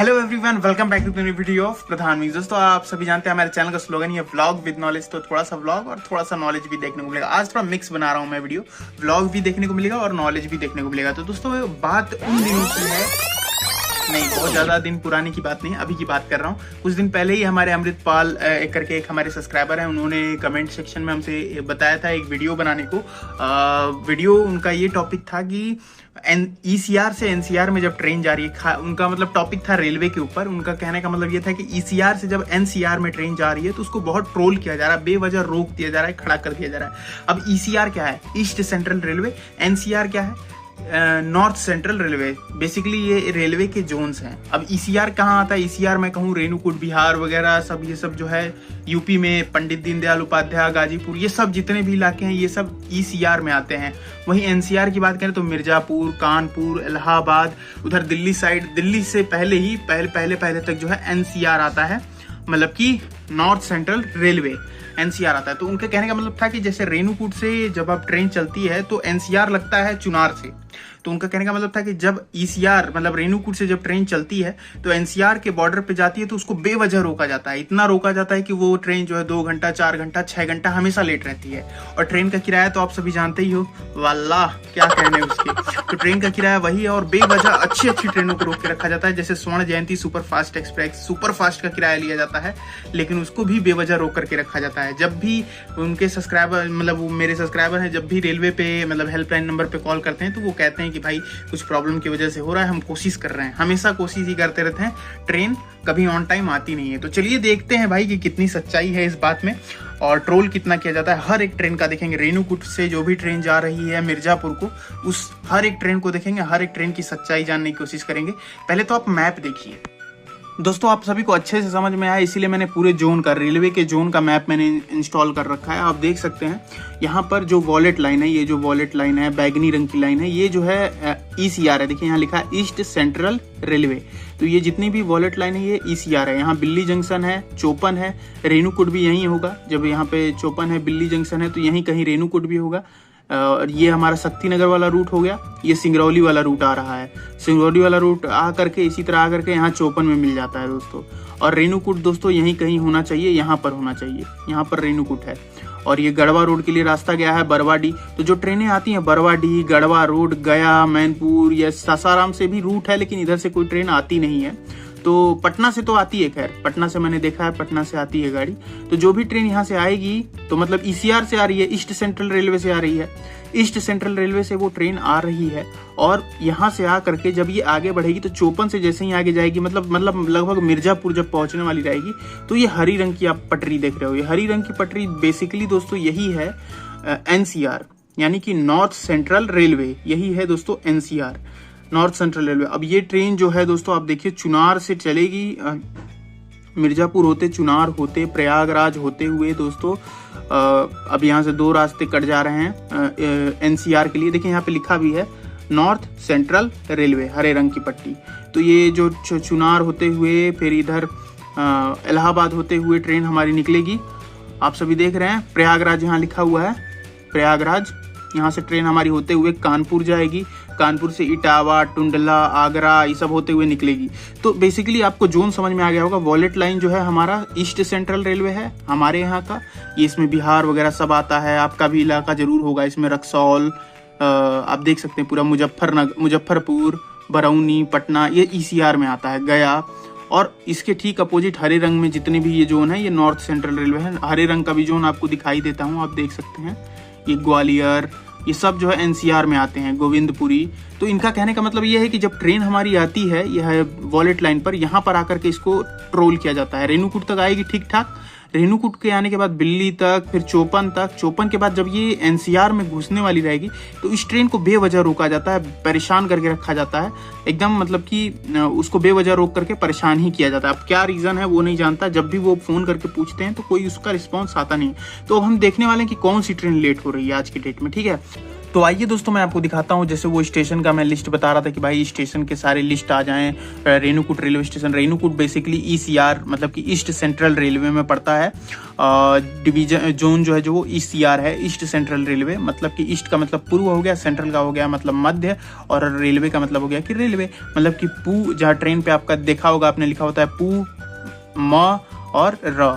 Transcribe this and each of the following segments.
Hello everyone, welcome back to the new video of Pradhan memes. दोस्तों, आप सभी जानते हैं हमारे चैनल का स्लोगन ही है व्लॉग विद नॉलेज। तो थोड़ा सा व्लॉग और थोड़ा सा नॉलेज भी देखने को मिलेगा। आज थोड़ा मिक्स बना रहा हूं मैं वीडियो, व्लॉग भी देखने को मिलेगा और नॉलेज भी देखने को मिलेगा। तो दोस्तों, बात उन दिनों की है, नहीं बहुत ज्यादा दिन पुरानी की बात नहीं, अभी की बात कर रहा हूँ। कुछ दिन पहले ही हमारे अमृतपाल एक करके एक हमारे सब्सक्राइबर हैं, उन्होंने कमेंट सेक्शन में हमसे बताया था एक वीडियो बनाने को। वीडियो उनका ये टॉपिक था कि ECR से NCR में जब ट्रेन जा रही है, उनका मतलब टॉपिक था रेलवे के ऊपर। उनका कहने का मतलब ये था कि ECR से जब NCR में ट्रेन जा रही है तो उसको बहुत ट्रोल किया जा रहा है, बेवजह रोक दिया जा रहा है, खड़ा कर दिया जा रहा है। अब ECR क्या है? East central railway. NCR क्या है? North central railway. बेसिकली ये रेलवे के जोन्स हैं। अब ECR कहाँ आता है? ECR मैं कहूँ रेणुकूट, बिहार वगैरह सब, ये सब जो है यूपी में पंडित दीनदयाल उपाध्याय, गाजीपुर, ये सब जितने भी इलाके हैं ये सब ECR में आते हैं। वहीं NCR की बात करें तो मिर्जापुर, कानपुर, इलाहाबाद, उधर दिल्ली साइड, दिल्ली से पहले तक जो है NCR आता है, मतलब कि नॉर्थ सेंट्रल रेलवे NCR आता है। तो उनके कहने का मतलब था कि जैसे रेणुकूट से जब अब ट्रेन चलती है तो NCR लगता है चुनार से। तो उनका कहने का मतलब था कि जब ECR मतलब रेणुकूट से जब ट्रेन चलती है तो NCR के बॉर्डर पे जाती है तो उसको बेवजह रोका जाता है। इतना रोका जाता है कि वो ट्रेन जो है 2 घंटा, 4 घंटा, 6 घंटा हमेशा लेट रहती है। और ट्रेन का किराया तो आप सभी जानते ही हो, वाल्लाह क्या कहने उसके। तो ट्रेन का किराया वही है और बेवजह अच्छी ट्रेनों को रोक के रखा जाता है। जैसे स्वर्ण जयंती सुपरफास्ट एक्सप्रेस, सुपरफास्ट का किराया लिया जाता है, लेकिन उसको भी बेवजह रोक करके रखा जाता है। जब भी उनके सब्सक्राइबर, मतलब वो मेरे सब्सक्राइबर हैं, जब भी रेलवे पे मतलब हेल्पलाइन नंबर पे कॉल करते हैं तो वो कहते हैं कि भाई कुछ प्रॉब्लम की वजह से हो रहा है, हम कोशिश कर रहे हैं। हमेशा कोशिश ही करते रहते हैं, ट्रेन कभी ऑन टाइम आती नहीं है। तो चलिए देखते हैं भाई कि कितनी सच्चाई है इस बात में और ट्रोल कितना किया जाता है। हर एक ट्रेन का देखेंगे, रेणुकूट से जो भी ट्रेन जा रही है मिर्जापुर को, उस हर एक ट्रेन को देखेंगे, हर एक ट्रेन की सच्चाई जानने की कोशिश करेंगे। पहले तो आप मैप देखिए दोस्तों, आप सभी को अच्छे से समझ में आया, इसीलिए मैंने पूरे जोन का, रेलवे के जोन का मैप मैंने इंस्टॉल कर रखा है। आप देख सकते हैं यहाँ पर जो वॉलेट लाइन है, ये जो वॉलेट लाइन है, बैगनी रंग की लाइन है, ये जो है ECR है। देखिए यहाँ लिखा है ईस्ट सेंट्रल रेलवे। तो ये जितनी भी वॉलेट लाइन है ये ECR है। यहाँ बिल्ली जंक्शन है, चोपन है, रेणुकूट भी यहीं होगा। जब यहाँ पे चोपन है, बिल्ली जंक्शन है, तो यहीं कहीं रेणुकूट भी होगा। और ये हमारा शक्ति नगर वाला रूट हो गया, ये सिंगरौली वाला रूट आ रहा है। सिंगरौली वाला रूट आ करके इसी तरह आ करके यहाँ चोपन में मिल जाता है दोस्तों। और रेणुकूट दोस्तों यहीं कहीं होना चाहिए, यहाँ पर होना चाहिए, यहाँ पर रेणुकूट है। और ये गढ़वा रोड के लिए रास्ता गया है बरवाडी। तो जो ट्रेनें आती हैं बरवाडी, गढ़वा रोड, गया, मैनपुर या सासाराम से भी रूट है, लेकिन इधर से कोई ट्रेन आती नहीं है। तो पटना से तो आती है, खैर पटना से मैंने देखा है, पटना से आती है गाड़ी। तो जो भी ट्रेन यहाँ से आएगी तो मतलब ECR से आ रही है, ईस्ट सेंट्रल रेलवे से आ रही है, ईस्ट सेंट्रल रेलवे से वो ट्रेन आ रही है। और यहाँ से आ करके जब ये आगे बढ़ेगी तो चोपन से जैसे ही आगे जाएगी, मतलब लगभग मिर्जापुर जब पहुंचने वाली रहेगी तो ये हरी रंग की आप पटरी देख रहे हो। ये हरी रंग की पटरी बेसिकली दोस्तों यही है NCR, यानी कि नॉर्थ सेंट्रल रेलवे, यही है दोस्तों NCR, नॉर्थ सेंट्रल रेलवे। अब ये ट्रेन जो है दोस्तों आप देखिए चुनार से चलेगी, मिर्जापुर होते, चुनार होते, प्रयागराज होते हुए दोस्तों अब यहाँ से 2 रास्ते कट जा रहे हैं NCR के लिए। देखिए यहाँ पे लिखा भी है नॉर्थ सेंट्रल रेलवे, हरे रंग की पट्टी। तो ये जो चुनार होते हुए फिर इधर इलाहाबाद होते हुए ट्रेन हमारी निकलेगी। आप सभी देख रहे हैं प्रयागराज यहाँ लिखा हुआ है, प्रयागराज। यहाँ से ट्रेन हमारी होते हुए कानपुर जाएगी, कानपुर से इटावा, टुंडला, आगरा, ये सब होते हुए निकलेगी। तो बेसिकली आपको जोन समझ में आ गया होगा। वॉलेट लाइन जो है हमारा ईस्ट सेंट्रल रेलवे है हमारे यहाँ का, ये इसमें बिहार वगैरह सब आता है। आपका भी इलाका जरूर होगा इसमें, रक्सौल, आप देख सकते हैं पूरा मुजफ्फरपुर, बरौनी, पटना, ये ECR में आता है, गया। और इसके ठीक अपोजिट हरे रंग में जितने भी ये जोन है ये नॉर्थ सेंट्रल रेलवे है। हरे रंग का भी जोन आपको दिखाई देता हूँ, आप देख सकते हैं, ये ग्वालियर, ये सब जो है NCR में आते हैं, गोविंदपुरी। तो इनका कहने का मतलब ये है कि जब ट्रेन हमारी आती है यह वॉलेट लाइन पर, यहाँ पर आकर के इसको ट्रोल किया जाता है। रेणुकूट तक आएगी ठीक ठाक, रेणुकूट के आने के बाद दिल्ली तक, फिर चोपन तक, चोपन के बाद जब ये NCR में घुसने वाली रहेगी तो इस ट्रेन को बेवजह रोका जाता है, परेशान करके रखा जाता है एकदम, मतलब कि उसको बेवजह रोक करके परेशान ही किया जाता है। अब क्या रीजन है वो नहीं जानता, जब भी वो फोन करके पूछते हैं तो कोई उसका रिस्पॉन्स आता नहीं। तो अब हम देखने वाले हैं कि कौन सी ट्रेन लेट हो रही है आज की डेट में, ठीक है। तो आइए दोस्तों मैं आपको दिखाता हूँ, जैसे वो स्टेशन का मैं लिस्ट बता रहा था कि भाई स्टेशन के सारे लिस्ट आ जाएं। Renukoot railway station, Renukoot basically ECR मतलब कि ईस्ट सेंट्रल रेलवे में पड़ता है। डिवीजन जोन जो है जो वो ECR है, ईस्ट सेंट्रल रेलवे। मतलब कि ईस्ट का मतलब पूर्व हो गया, सेंट्रल का हो गया मतलब मध्य, और रेलवे का मतलब हो गया कि रेलवे मतलब कि पू, जहाँ ट्रेन पे आपका देखा होगा आपने लिखा होता है पू, म और र,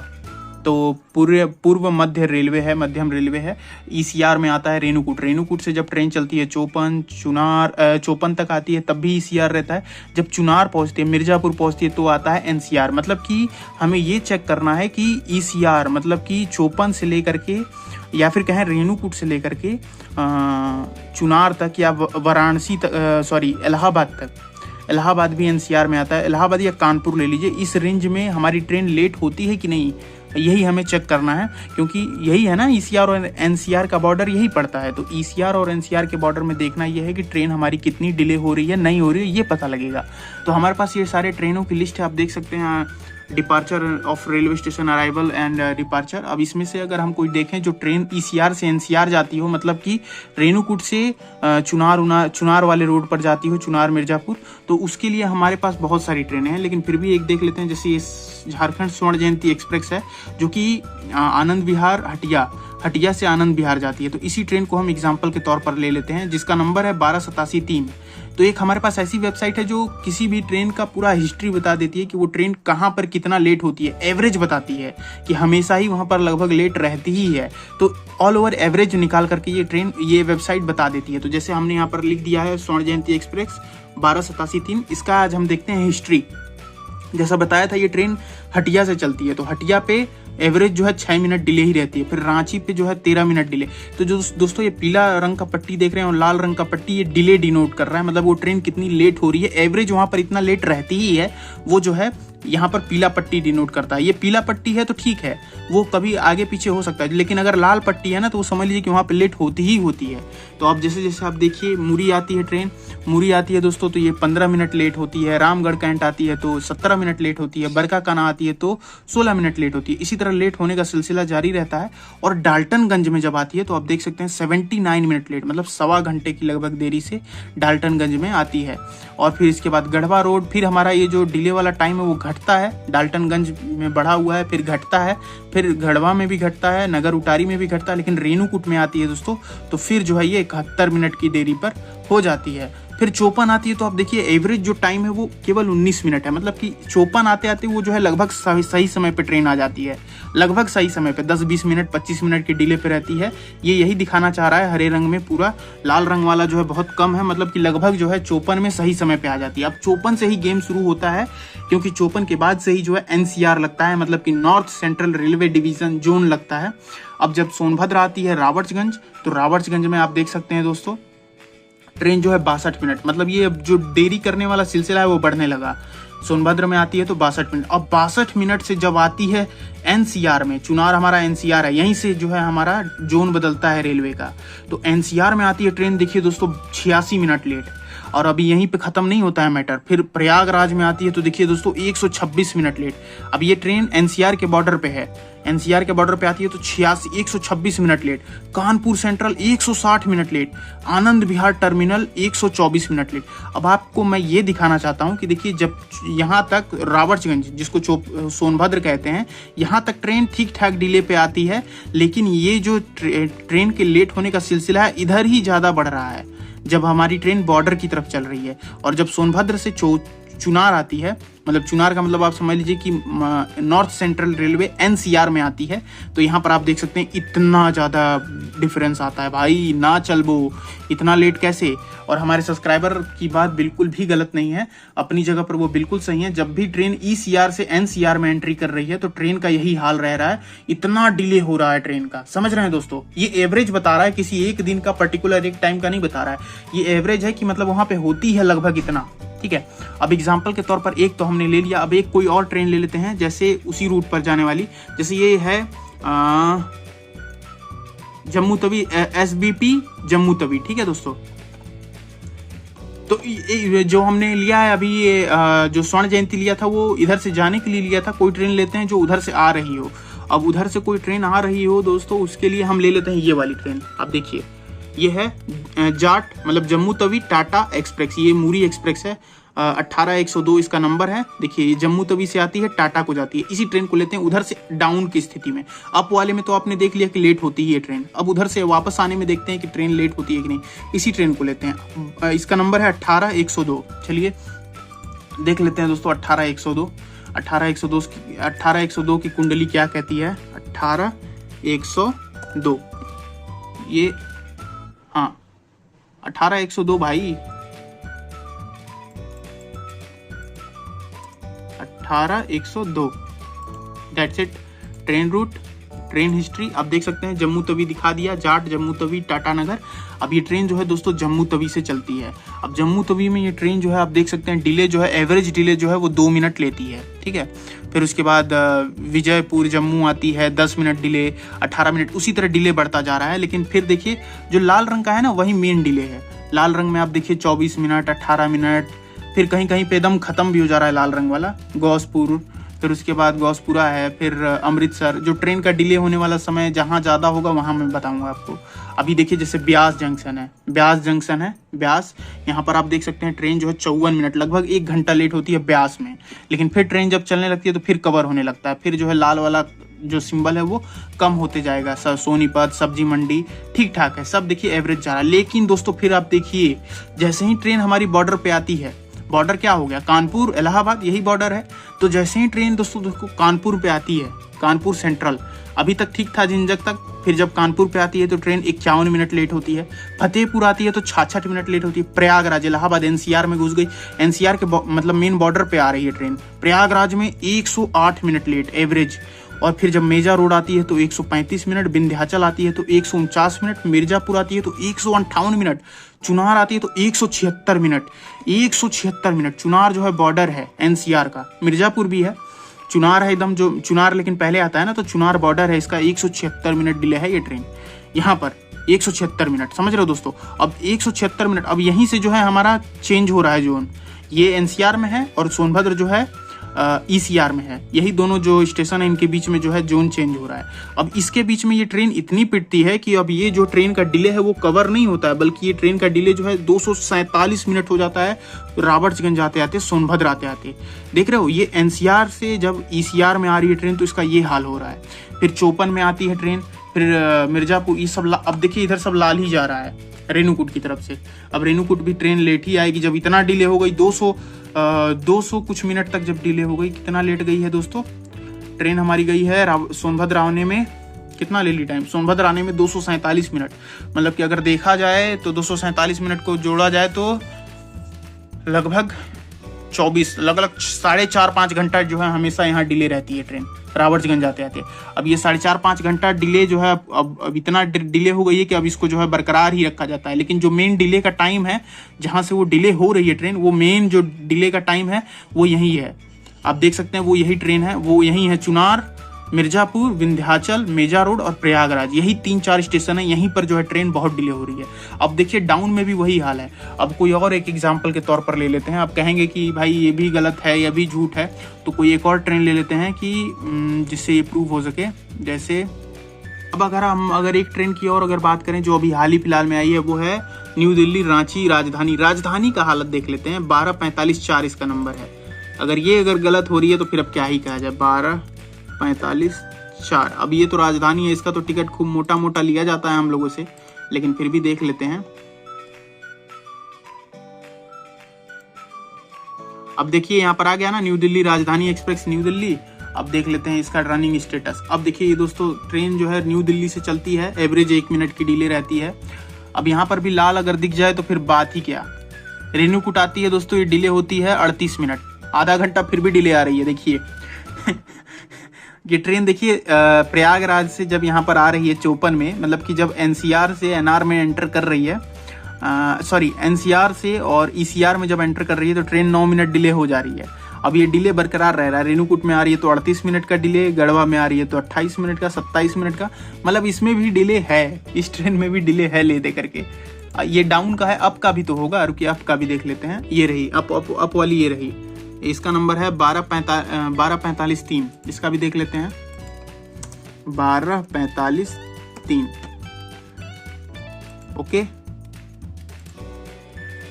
तो पूर्व मध्य रेलवे है, मध्यम रेलवे है। ECR में आता है रेणुकूट। रेणुकूट से जब ट्रेन चलती है चोपन तक आती है तब भी ECR रहता है। जब चुनार पहुंचती है, मिर्जापुर पहुंचती है तो आता है NCR। मतलब कि हमें ये चेक करना है कि ECR मतलब कि चोपन से लेकर के, या फिर कहें रेणुकूट से लेकर के चुनार तक, या वाराणसी तक, सॉरी इलाहाबाद तक। इलाहाबाद भी NCR में आता है। इलाहाबाद या कानपुर ले लीजिए, इस रेंज में हमारी ट्रेन लेट होती है कि नहीं, यही हमें चेक करना है, क्योंकि यही है ना ECR और NCR का बॉर्डर यही पड़ता है। तो ECR और NCR के बॉर्डर में देखना यह है कि ट्रेन हमारी कितनी डिले हो रही है, नहीं हो रही है, ये पता लगेगा। तो हमारे पास ये सारे ट्रेनों की लिस्ट है, आप देख सकते हैं। Departure of railway station, arrival and departure. अब इसमें से अगर हम कोई देखें जो ट्रेन ECR से NCR जाती हो, मतलब कि रेणुकूट से चुनार वाले रोड पर जाती हो, चुनार मिर्जापुर, तो उसके लिए हमारे पास बहुत सारी ट्रेनें हैं। लेकिन फिर भी एक देख लेते हैं, जैसे ये झारखंड स्वर्ण जयंती एक्सप्रेस है जो कि आनंद विहार हटिया से आनंद विहार जाती है। तो इसी ट्रेन को हम एग्जाम्पल के तौर पर ले लेते हैं, जिसका नंबर है 1287-3। तो एक हमारे पास ऐसी वेबसाइट है जो किसी भी ट्रेन का पूरा हिस्ट्री बता देती है कि वो ट्रेन कहाँ पर कितना लेट होती है। एवरेज बताती है कि हमेशा ही वहाँ पर लगभग लेट रहती ही है। तो ऑल ओवर एवरेज निकाल करके ये वेबसाइट बता देती है। तो जैसे हमने यहाँ पर लिख दिया है स्वर्ण जयंती एक्सप्रेस 1287-3। इसका आज हम देखते हैं हिस्ट्री। जैसा बताया था ये ट्रेन हटिया से चलती है, तो हटिया पे एवरेज जो है 6 मिनट डिले ही रहती है। फिर रांची पे जो है 13 मिनट डिले। तो जो दोस्तों ये पीला रंग का पट्टी देख रहे हैं और लाल रंग का पट्टी, ये डिले डिनोट कर रहा है, मतलब वो ट्रेन कितनी लेट हो रही है। एवरेज वहां पर इतना लेट रहती ही है, वो जो है यहाँ पर पीला पट्टी डिनोट करता है। ये पीला पट्टी है तो ठीक है, वो कभी आगे पीछे हो सकता है, लेकिन अगर लाल पट्टी है ना तो वो समझ लीजिए कि वहाँ पे लेट होती ही होती है। तो अब जैसे जैसे आप देखिए, मुरी आती है ट्रेन, मुरी आती है दोस्तों तो ये 15 मिनट लेट होती है। रामगढ़ कैंट आती है तो 17 मिनट लेट होती है। बरकाकाना आती है तो 16 मिनट लेट होती है। इसी तरह लेट होने का सिलसिला जारी रहता है। और डाल्टनगंज में जब आती है तो आप देख सकते हैं 79 मिनट लेट, मतलब सवा घंटे की लगभग देरी से डाल्टनगंज में आती है। और फिर इसके बाद गढ़वा रोड, फिर हमारा ये जो डिले वाला टाइम है वो घटता है, डाल्टनगंज में बढ़ा हुआ है, फिर घटता है, फिर गढ़वा में भी घटता है, नगर उटारी में भी घटता है, लेकिन रेणुकूट में आती है दोस्तों तो फिर जो है ये 71 मिनट की देरी पर हो जाती है। फिर चोपन आती है तो आप देखिए एवरेज जो टाइम है वो केवल 19 मिनट है। मतलब कि चोपन आते आते वो जो है लगभग सही समय पे ट्रेन आ जाती है, लगभग सही समय पे 10-20 मिनट 25 मिनट की डिले पे रहती है। ये यही दिखाना चाह रहा है हरे रंग में, पूरा लाल रंग वाला जो है बहुत कम है, मतलब कि लगभग जो है चोपन में सही समय पे आ जाती है। अब चोपन से ही गेम शुरू होता है, क्योंकि चोपन के बाद से ही जो है NCR लगता है, मतलब कि north central railway division zone लगता है। अब जब सोनभद्र आती है रावर्ट्सगंज, तो रावर्ट्सगंज में आप देख सकते हैं दोस्तों ट्रेन जो है 62 मिनट, मतलब ये जो देरी करने वाला सिलसिला है वो बढ़ने लगा। सोनभद्र में आती है तो 62 मिनट। अब 62 मिनट से जब आती है NCR में, चुनार हमारा NCR है, यहीं से जो है हमारा जोन बदलता है रेलवे का, तो NCR में आती है ट्रेन, देखिए दोस्तों 86 मिनट लेट। और अभी यहीं पे खत्म नहीं होता है मैटर, फिर प्रयागराज में आती है तो देखिए दोस्तों 126 मिनट लेट। अब ये ट्रेन NCR के बॉर्डर पे है, NCR के बॉर्डर पे आती है तो 126 minute late. Kanpur central 160 minute late. Anand Vihar terminal 124 minute late. अब आपको मैं ये दिखाना चाहता हूँ कि देखिए जब यहाँ तक रावर्ट्सगंज, जिसको सोनभद्र कहते हैं, यहाँ तक ट्रेन ठीक ठाक डिले पे आती है, लेकिन ये जो ट्रेन के लेट होने का सिलसिला है इधर ही ज्यादा बढ़ रहा है जब हमारी ट्रेन बॉर्डर की तरफ चल रही है। और जब सोनभद्र से चुनार आती है, मतलब चुनार का मतलब आप समझ लीजिए कि नॉर्थ सेंट्रल रेलवे NCR में आती है, तो यहाँ पर आप देख सकते हैं इतना ज़्यादा डिफरेंस आता है। भाई ना चल वो इतना लेट कैसे। और हमारे सब्सक्राइबर की बात बिल्कुल भी गलत नहीं है, अपनी जगह पर वो बिल्कुल सही है। जब भी ट्रेन ECR से NCR में एंट्री कर रही है तो ट्रेन का यही हाल रह रहा है, इतना डिले हो रहा है ट्रेन का। समझ रहे हैं दोस्तों, ये एवरेज बता रहा है, किसी एक दिन का पर्टिकुलर एक टाइम का नहीं बता रहा है। ये एवरेज है कि मतलब वहां पे होती है लगभग इतना, ठीक है। अब एग्जाम्पल के तौर पर एक तो हमने ले लिया, अब एक कोई और ट्रेन ले लेते हैं, जैसे उसी रूट पर जाने वाली, जैसे ये है जम्मू तवी, SBP जम्मू तवी, ठीक है दोस्तों। तो जो हमने लिया है अभी, ये जो स्वर्ण जयंती लिया था वो इधर से जाने के लिए लिया था। कोई ट्रेन लेते हैं जो उधर से आ रही हो। अब उधर से कोई ट्रेन आ रही हो दोस्तों, उसके लिए हम ले लेते हैं ये वाली ट्रेन। आप देखिए ये है जाट मतलब जम्मू तवी टाटा एक्सप्रेस, ये मूरी एक्सप्रेस है। 18102 इसका नंबर है। देखिए ये जम्मू तवी से आती है, टाटा को जाती है। इसी ट्रेन को लेते हैं उधर से डाउन की स्थिति में। अप वाले में तो आपने देख लिया कि लेट होती है ये ट्रेन। अब उधर से वापस आने में देखते हैं कि ट्रेन लेट होती है कि नहीं। इसी ट्रेन को लेते हैं, इसका नंबर है 18102। चलिए देख लेते हैं दोस्तों 18102। 18102 की कुंडली क्या कहती है? 18102 ये, हाँ 18102 भाई, 18102 that's it. Train route, train history आप देख सकते हैं। जम्मू तवी दिखा दिया, जाट जम्मू तवी टाटा नगर। अब ये ट्रेन जो है दोस्तों जम्मू तवी से चलती है। अब जम्मू तवी में ये ट्रेन जो है आप देख सकते हैं डिले जो है, एवरेज डिले जो है वो 2 मिनट लेती है, ठीक है। फिर उसके बाद विजयपुर जम्मू आती है, 10 मिनट डिले, 18 मिनट, उसी तरह डिले बढ़ता जा रहा है। लेकिन फिर देखिए जो लाल रंग का है ना वही मेन डिले है। लाल रंग में आप देखिए 24 मिनट, 18 मिनट, फिर कहीं कहीं पे एकदम खत्म भी हो जा रहा है लाल रंग वाला। गौसपुर, फिर उसके बाद गौसपुरा है, फिर अमृतसर। जो ट्रेन का डिले होने वाला समय जहाँ ज़्यादा होगा वहाँ मैं बताऊंगा आपको। अभी देखिए जैसे ब्यास जंक्शन है, ब्यास, यहाँ पर आप देख सकते हैं ट्रेन जो है 54 मिनट, लगभग 1 घंटा लेट होती है ब्यास में। लेकिन फिर ट्रेन जब चलने लगती है तो फिर कवर होने लगता है। फिर जो है लाल वाला जो सिंबल है वो कम होते जाएगा। सोनीपत, सब्जी मंडी ठीक ठाक है, सब देखिए एवरेज जा रहा है। लेकिन दोस्तों फिर आप देखिए जैसे ही ट्रेन हमारी बॉर्डर पे आती है, बॉर्डर क्या हो गया, कानपुर इलाहाबाद, यही बॉर्डर है। तो जैसे ही ट्रेन दोस्तों कानपुर पे आती है, कानपुर सेंट्रल, अभी तक ठीक था झिंझक तक, फिर जब कानपुर पे आती है तो ट्रेन 51 मिनट लेट होती है। फतेहपुर आती है तो 66 मिनट लेट होती है। प्रयागराज, इलाहाबाद एनसीआर में घुस गई, एनसीआर के मतलब मेन बॉर्डर पे आ रही है ट्रेन। प्रयागराज में 108 मिनट लेट एवरेज। और फिर जब मेजा रोड आती है तो 135 मिनट, विंध्याचल आती है तो 149 मिनट, मिर्जापुर आती है तो 158 मिनट, चुनार आती है तो 176 मिनट। 176 मिनट चुनार जो है बॉर्डर है एनसीआर का, मिर्जापुर भी है, चुनार है एकदम, जो चुनार लेकिन पहले आता है ना, तो चुनार बॉर्डर है इसका। 176 मिनट डिले है ये ट्रेन यहाँ पर, 176 मिनट, समझ रहे हो दोस्तों। अब 176 मिनट, अब यहीं से जो है हमारा चेंज हो रहा है जोन। ये एनसीआर में है और सोनभद्र जो है ईसीआर में है। यही दोनों जो स्टेशन है इनके बीच में जो है जोन चेंज हो रहा है। अब इसके बीच में ये ट्रेन इतनी पिटती है कि अब ये जो ट्रेन का डिले है वो कवर नहीं होता है, बल्कि ये ट्रेन का डिले जो है 247 मिनट हो जाता है रॉबर्ट्सगंज आते आते, सोनभद्र आते आते। देख रहे हो, ये एनसीआर से जब ईसीआर में आ रही है ट्रेन तो इसका ये हाल हो रहा है। फिर 54 में आती है ट्रेन, फिर मिर्जापुर, ये सब अब देखिए इधर सब लाल ही जा रहा है रेणुकूट की तरफ से। अब रेणुकूट भी ट्रेन लेट ही आएगी। जब इतना डिले हो गई, 200 कुछ मिनट तक जब डिले हो गई, कितना लेट गई है दोस्तों ट्रेन हमारी, गई है सोनभद्र आने में, कितना ले ली टाइम, सोनभद्र आने में 247 मिनट। मतलब कि अगर देखा जाए तो 247 मिनट को जोड़ा जाए तो लगभग 4.5 घंटा जो है हमेशा यहाँ डिले रहती है ट्रेन रॉबर्ट्सगंज आते आते। अब ये 4.5 घंटा डिले जो है अब इतना डिले हो गई है कि अब इसको जो है बरकरार ही रखा जाता है। लेकिन जो मेन डिले का टाइम है, जहां से वो डिले हो रही है ट्रेन, वो मेन जो डिले का टाइम है वो यही है। आप देख सकते हैं वो यही ट्रेन है, वो यही है। चुनार, मिर्जापुर, विंध्याचल, मेजा रोड और प्रयागराज, यही 3-4 स्टेशन है। यहीं पर जो है ट्रेन बहुत डिले हो रही है। अब देखिए डाउन में भी वही हाल है। अब कोई और एक एग्जांपल के तौर पर ले लेते हैं। आप कहेंगे कि भाई ये भी गलत है, ये भी झूठ है, तो कोई एक और ट्रेन ले लेते हैं कि जिससे ये प्रूव हो सके। जैसे अब अगर एक ट्रेन की और अगर बात करें जो अभी हाल ही फिलहाल में आई है, वो है न्यू दिल्ली रांची राजधानी का हालत देख लेते हैं। 12:45:4 इसका नंबर है। अगर ये गलत हो रही है तो फिर अब क्या ही कहा जाए। 12:45:4, अब ये तो राजधानी है, इसका तो टिकट खूब मोटा मोटा लिया जाता है हम लोगों से, लेकिन फिर भी देख लेते हैं। अब देखिए यहाँ पर आ गया ना न्यू दिल्ली राजधानी एक्सप्रेस न्यू दिल्ली। अब देख लेते हैं इसका रनिंग स्टेटस। अब देखिए ये दोस्तों ट्रेन जो है न्यू दिल्ली से चलती है, एवरेज 1 मिनट की डिले रहती है। अब यहाँ पर भी लाल अगर दिख जाए तो फिर बात ही क्या। रेणुकूट आती है दोस्तों, ये डिले होती है 38 मिनट, आधा घंटा फिर भी डिले आ रही है। देखिए ये ट्रेन देखिए प्रयागराज से जब यहाँ पर आ रही है 54 में, मतलब कि जब एनसीआर से एनआर में एंटर कर रही है, एनसीआर से और ईसीआर में जब एंटर कर रही है तो ट्रेन 9 मिनट डिले हो जा रही है। अब ये डिले बरकरार रह रहा है। रेणुकूट में आ रही है तो 38 मिनट का डिले, गढ़वा में आ रही है तो 28 मिनट का, 27 मिनट का, मतलब इसमें भी डिले है, इस ट्रेन में भी डिले है ले दे करके। ये डाउन का है, अप का भी तो होगा, रुकिए अप का भी देख लेते हैं। ये रही अप वाली, ये रही, इसका नंबर है 12:45:3, इसका भी देख लेते हैं। 12:45:3, ओके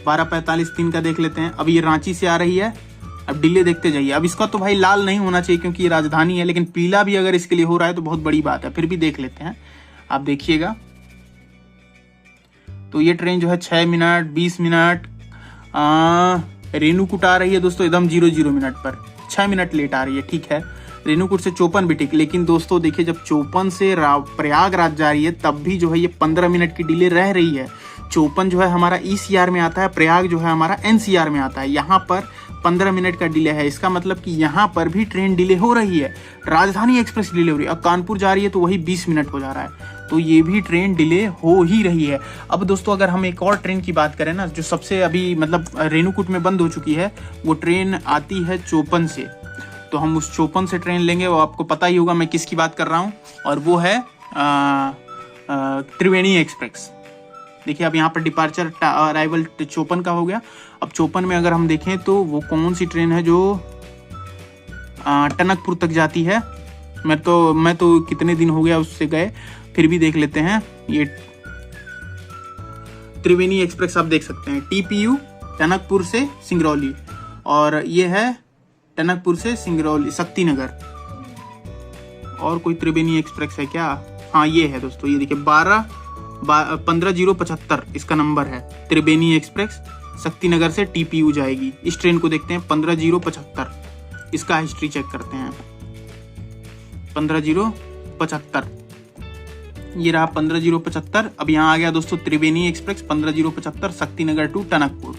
12:45 3 का देख लेते हैं। अब ये रांची से आ रही है, अब डिले देखते जाइए। अब इसका तो भाई लाल नहीं होना चाहिए क्योंकि ये राजधानी है, लेकिन पीला भी अगर इसके लिए हो रहा है तो बहुत बड़ी बात है, फिर भी देख लेते हैं। आप देखिएगा तो ये ट्रेन जो है 6 मिनट 20 मिनट रेणुकूट आ रही है दोस्तों एकदम 00 मिनट पर, 6 मिनट लेट आ रही है, ठीक है। रेणुकूट से चौपन भी ठीक, लेकिन दोस्तों देखिए जब चौपन से प्रयागराज जा रही है तब भी जो है ये 15 मिनट की डिले रह रही है। चौपन जो है हमारा ECR में आता है, प्रयाग जो है हमारा NCR में आता है। यहाँ पर 15 मिनट का डिले है, इसका मतलब कि यहाँ पर भी ट्रेन डिले हो रही है। राजधानी एक्सप्रेस डिले हो रही है, अब कानपुर जा रही है तो वही 20 मिनट हो जा रहा है, तो ये भी ट्रेन डिले हो ही रही है। अब दोस्तों अगर हम एक और ट्रेन की बात करें ना, जो सबसे अभी मतलब रेणुकूट में बंद हो चुकी है, वो ट्रेन आती है चौपन से, तो हम उस चौपन से ट्रेन लेंगे। वो आपको पता ही होगा मैं किसकी बात कर रहा हूँ, और वो है त्रिवेणी एक्सप्रेस। देखिए अब यहाँ पर डिपार्चर अराइवल चौपन का हो गया। अब चौपन में अगर हम देखें तो वो कौन सी ट्रेन है जो टनकपुर तक जाती है। मैं तो कितने दिन हो गया उससे गए, फिर भी देख लेते हैं। ये त्रिवेणी एक्सप्रेस आप देख सकते हैं, TPU टनकपुर से सिंगरौली, और ये है टनकपुर से सिंगरौली शक्तिनगर। और कोई त्रिवेणी एक्सप्रेस है क्या? हाँ ये है दोस्तों, ये देखिए 15:075 इसका नंबर है। त्रिवेणी एक्सप्रेस शक्तिनगर से TPU जाएगी। इस ट्रेन को देखते हैं 15:075, इसका हिस्ट्री चेक करते हैं। 15:075 ये रहा 15:075। अब यहाँ आ गया दोस्तों त्रिवेणी एक्सप्रेस 15:075 शक्तिनगर टू टनकपुर,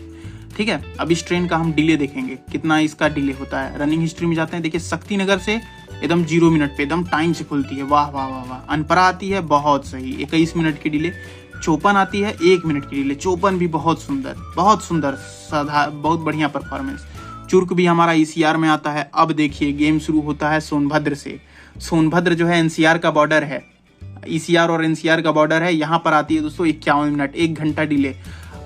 ठीक है। अब इस ट्रेन का हम डिले देखेंगे कितना इसका डिले होता है। रनिंग हिस्ट्री में जाते हैं, देखिए शक्तिनगर से एकदम 0 मिनट पे एकदम टाइम से खुलती है, वाह वाह वाह वाह। अनपरा आती है बहुत सही 21 मिनट की डिले। चौपन आती है 1 मिनट की डिले, चौपन भी बहुत सुंदर साधा, बहुत बढ़िया परफॉर्मेंस। चुर्क भी हमारा ECR में आता है। अब देखिए गेम शुरू होता है सोनभद्र से। सोनभद्र जो है NCR का बॉर्डर है, ECR और NCR का बॉर्डर है। यहाँ पर आती है दोस्तों 51 मिनट, 1 घंटा डिले।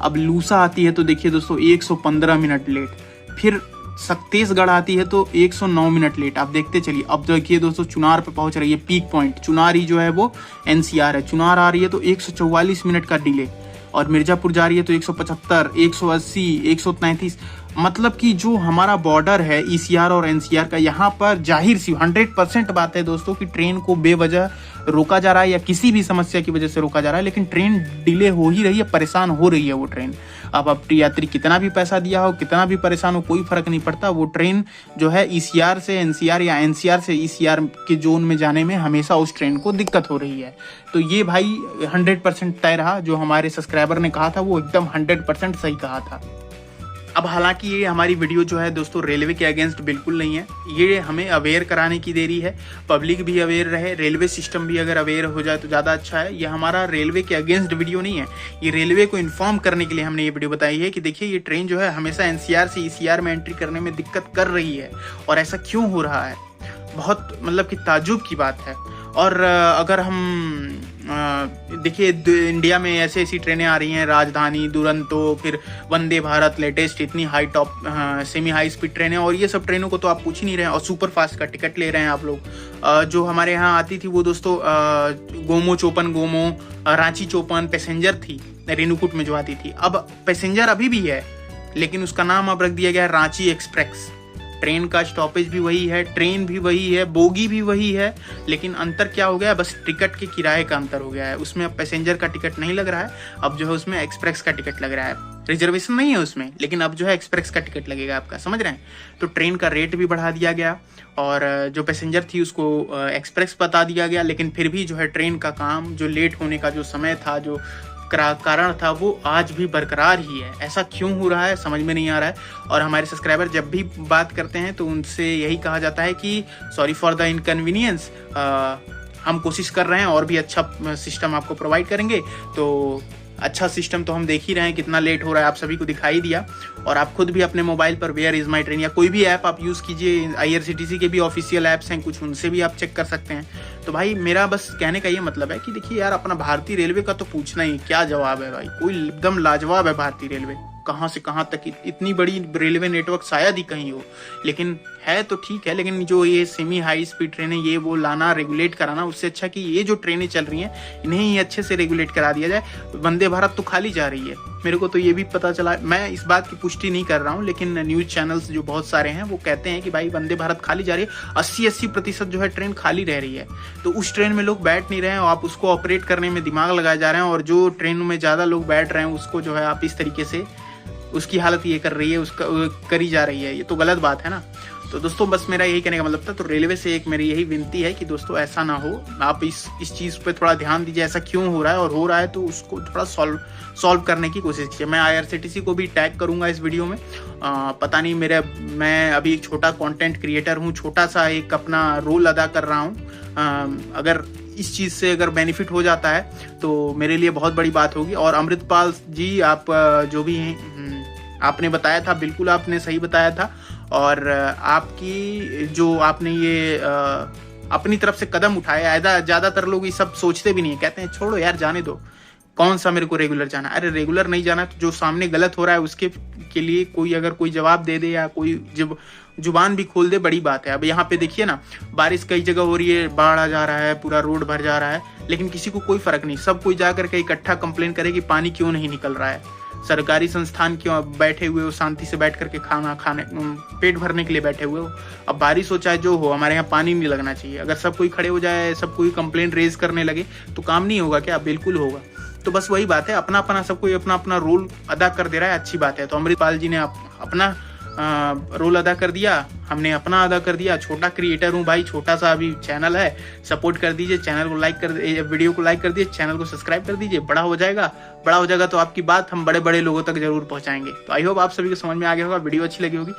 अब लूसा आती है तो देखिए दोस्तों 115 मिनट लेट। फिर छत्तीसगढ़ आती है तो 109 मिनट लेट। आप देखते चलिए। अब देखिए दोस्तों चुनार पे पहुंच रही है, पीक पॉइंट चुनार ही जो है वो NCR है। चुनार आ रही है तो 144 मिनट का डिले, और मिर्जापुर जा रही है तो 175, 180, 133। मतलब कि जो हमारा बॉर्डर है ECR और NCR का, यहाँ पर जाहिर सी 100% बात है दोस्तों कि ट्रेन को बेवजह रोका जा रहा है या किसी भी समस्या की वजह से रोका जा रहा है, लेकिन ट्रेन डिले हो ही रही है, परेशान हो रही है वो ट्रेन। अब यात्री कितना भी पैसा दिया हो, कितना भी परेशान हो, कोई फर्क नहीं पड़ता। वो ट्रेन जो है ECR से NCR या NCR से ECR के जोन में जाने में हमेशा उस ट्रेन को दिक्कत हो रही है। तो ये भाई 100% तय रहा। जो हमारे सब्सक्राइबर ने कहा था वो एकदम 100% सही कहा था। अब हालांकि ये हमारी वीडियो जो है दोस्तों रेलवे के अगेंस्ट बिल्कुल नहीं है, ये हमें अवेयर कराने की देरी है। पब्लिक भी अवेयर रहे, रेलवे सिस्टम भी अगर अवेयर हो जाए तो ज़्यादा अच्छा है। ये हमारा रेलवे के अगेंस्ट वीडियो नहीं है, ये रेलवे को इन्फॉर्म करने के लिए हमने ये वीडियो बताई है कि देखिए ये ट्रेन जो है हमेशा NCR से ECR में एंट्री करने में दिक्कत कर रही है, और ऐसा क्यों हो रहा है, बहुत मतलब कि ताज्जुब की बात है। और अगर हम देखिए इंडिया में ऐसी ऐसी ट्रेनें आ रही हैं, राजधानी, दुरंतो, फिर वंदे भारत लेटेस्ट, इतनी high top semi high speed ट्रेनें, और ये सब ट्रेनों को तो आप पूछ ही नहीं रहे हैं। और सुपर फास्ट का टिकट ले रहे हैं आप लोग। जो हमारे यहाँ आती थी वो दोस्तों गोमो चौपन, गोमो रांची चौपन पैसेंजर थी रेणुकूट में जो आती थी। अब पैसेंजर अभी भी है, लेकिन उसका नाम अब रख दिया गया है रांची एक्सप्रेस। ट्रेन का स्टॉपेज भी वही है, ट्रेन भी वही है, बोगी भी वही है, लेकिन अंतर क्या हो गया, बस टिकट के किराए का अंतर हो गया है। उसमें अब पैसेंजर का टिकट नहीं लग रहा है, अब जो है उसमें एक्सप्रेस का टिकट लग रहा है। रिजर्वेशन नहीं है उसमें, लेकिन अब जो है एक्सप्रेस का टिकट लगेगा आपका, समझ रहे हैं। तो ट्रेन का रेट भी बढ़ा दिया गया, और जो पैसेंजर थी उसको एक्सप्रेस बता दिया गया, लेकिन फिर भी जो है ट्रेन का काम, जो लेट होने का जो समय था, जो कारण था, वो आज भी बरकरार ही है। ऐसा क्यों हो रहा है समझ में नहीं आ रहा है। और हमारे सब्सक्राइबर जब भी बात करते हैं तो उनसे यही कहा जाता है कि सॉरी फॉर द इनकन्वीनियंस, हम कोशिश कर रहे हैं और भी अच्छा सिस्टम आपको प्रोवाइड करेंगे। तो अच्छा सिस्टम तो हम देख ही रहे हैं, कितना लेट हो रहा है आप सभी को दिखाई दिया। और आप खुद भी अपने मोबाइल पर वेयर इज माई ट्रेन या कोई भी ऐप आप यूज़ कीजिए, IRCTC के भी ऑफिशियल ऐप्स हैं कुछ, उनसे भी आप चेक कर सकते हैं। तो भाई मेरा बस कहने का ये मतलब है कि देखिए यार, अपना भारतीय रेलवे का तो पूछना ही क्या जवाब है भाई, कोई एकदम लाजवाब है भारतीय रेलवे। कहाँ से कहाँ तक इतनी बड़ी रेलवे नेटवर्क शायद ही कहीं हो, लेकिन है तो ठीक है, लेकिन जो ये सेमी हाई स्पीड ट्रेन है ये वो लाना, रेगुलेट कराना, उससे अच्छा कि ये जो ट्रेनें चल रही हैं इन्हें ही अच्छे से रेगुलेट करा दिया जाए। वंदे भारत तो खाली जा रही है, मेरे को तो ये भी पता चला, मैं इस बात की पुष्टि नहीं कर रहा हूँ, लेकिन न्यूज चैनल्स जो बहुत सारे हैं वो कहते हैं कि भाई वंदे भारत खाली जा रही है, 80% जो है ट्रेन खाली रह रही है। तो उस ट्रेन में लोग बैठ नहीं रहे हैं, आप उसको ऑपरेट करने में दिमाग लगाए जा रहे हैं, और जो ट्रेन में ज़्यादा लोग बैठ रहे हैं उसको जो है आप इस तरीके से उसकी हालत ये कर रही है, उसका करी जा रही है, ये तो गलत बात है ना। तो दोस्तों बस मेरा यही कहने का मतलब था। तो रेलवे से एक मेरी यही विनती है कि दोस्तों ऐसा ना हो, आप इस चीज़ पे थोड़ा ध्यान दीजिए, ऐसा क्यों हो रहा है, और हो रहा है तो उसको थोड़ा सॉल्व करने की कोशिश कीजिए। मैं IRCTC को भी टैग करूंगा इस वीडियो में। पता नहीं मैं अभी एक छोटा कंटेंट क्रिएटर हूँ, छोटा सा एक अपना रोल अदा कर रहा हूँ। अगर इस चीज़ से अगर बेनिफिट हो जाता है तो मेरे लिए बहुत बड़ी बात होगी। और अमृतपाल जी, आप जो भी आपने बताया था बिल्कुल आपने सही बताया था, और आपकी जो आपने ये अपनी तरफ से कदम उठाया, ज़्यादातर लोग ये सब सोचते भी नहीं है, कहते हैं छोड़ो यार जाने दो, कौन सा मेरे को रेगुलर जाना। अरे रेगुलर नहीं जाना तो जो सामने गलत हो रहा है उसके के लिए कोई अगर कोई जवाब दे दे या कोई जुबान भी खोल दे, बड़ी बात है। अब यहाँ पे देखिए ना, बारिश कई जगह हो रही है, बाढ़ आ जा रहा है, पूरा रोड भर जा रहा है, लेकिन किसी को कोई फर्क नहीं, सब कोई जाकर के इकट्ठा कंप्लेन करे कि पानी क्यों नहीं निकल रहा है। सरकारी संस्थान क्यों बैठे हुए हो, शांति से बैठ करके खाने पेट भरने के लिए बैठे हुए हो। अब बारिश हो चाहे जो हो, हमारे यहाँ पानी नहीं लगना चाहिए। अगर सब कोई खड़े हो जाए, सब कोई कंप्लेंट रेज करने लगे तो काम नहीं होगा क्या? बिल्कुल होगा। तो बस वही बात है, अपना अपना सब कोई अपना अपना रोल अदा कर दे रहा है, अच्छी बात है। तो अमृतपाल जी ने अपना रोल अदा कर दिया, हमने अपना अदा कर दिया। छोटा क्रिएटर हूँ भाई, छोटा सा अभी चैनल है, सपोर्ट कर दीजिए, चैनल को लाइक कर, वीडियो को लाइक कर दीजिए, चैनल को सब्सक्राइब कर दीजिए। बड़ा हो जाएगा तो आपकी बात हम बड़े बड़े लोगों तक जरूर पहुंचाएंगे। तो आई होप आप सभी को समझ में आ गया होगा, वीडियो अच्छी लगी होगी,